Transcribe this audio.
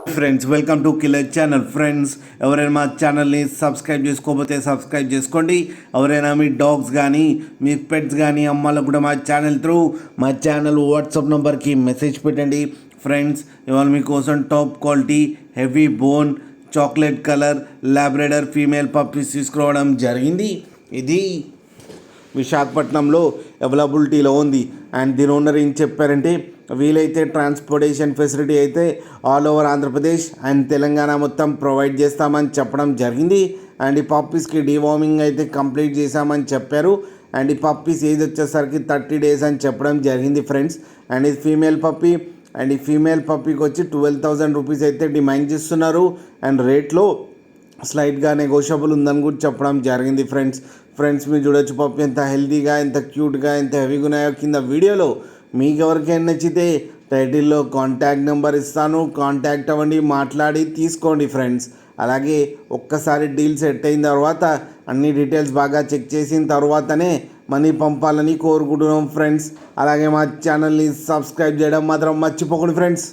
Friends welcome to killer channel. Friends ఎవరైనా మా ఛానల్ని సబ్స్క్రైబ్ చేసుకోకపోతే సబ్స్క్రైబ్ చేసుకోండి. ఎవరైనా మీ డాగ్స్ కానీ మీ పెట్స్ కానీ అమ్మాలకు కూడా మా ఛానల్ వాట్సాప్ నెంబర్కి మెసేజ్ పెట్టండి. ఫ్రెండ్స్ ఇవాళ మీకోసం top quality heavy bone chocolate colour labrador female puppies తీసుకురావడం జరిగింది. ఇది విశాఖపట్నంలో అవైలబిలిటీలో ఉంది. అండ్ దీని ఓనర్ ఏం చెప్పారంటే వీలైతే ట్రాన్స్పోర్టేషన్ ఫెసిలిటీ అయితే all over Andhra Pradesh and Telangana మొత్తం ప్రొవైడ్ చేస్తామని చెప్పడం జరిగింది. అండ్ ఈ పప్పీస్కి డీవార్మింగ్ అయితే కంప్లీట్ చేశామని చెప్పారు. అండ్ ఈ పప్పీస్ ఏజ్ వచ్చేసరికి 30 days అని చెప్పడం జరిగింది ఫ్రెండ్స్. అండ్ ఇది ఫీమేల్ పప్పీ. అండ్ ఈ ఫీమేల్ పప్పీకి వచ్చి 12,000 రూపీస్ అయితే డిమాండ్ చేస్తున్నారు. అండ్ రేట్లో స్లైట్గా నెగోషియబుల్ ఉందని కూడా చెప్పడం జరిగింది ఫ్రెండ్స్ మీరు చూడొచ్చు పప్పి ఎంత హెల్తీగా ఎంత క్యూట్గా ఎంత హెవీగా ఉన్నాయో. కింద వీడియోలో మీకు ఎవరికైనా నచ్చితే టైటిల్లో కాంటాక్ట్ నెంబర్ ఇస్తాను, కాంటాక్ట్ అవ్వండి, మాట్లాడి తీసుకోండి ఫ్రెండ్స్. అలాగే ఒక్కసారి డీల్ సెట్ అయిన తర్వాత అన్ని డీటెయిల్స్ బాగా చెక్ చేసిన తర్వాతనే మనీ పంపాలని కోరుకుంటున్నాం ఫ్రెండ్స్. అలాగే మా ఛానల్ని సబ్స్క్రైబ్ చేయడం మాత్రం మర్చిపోకండి ఫ్రెండ్స్.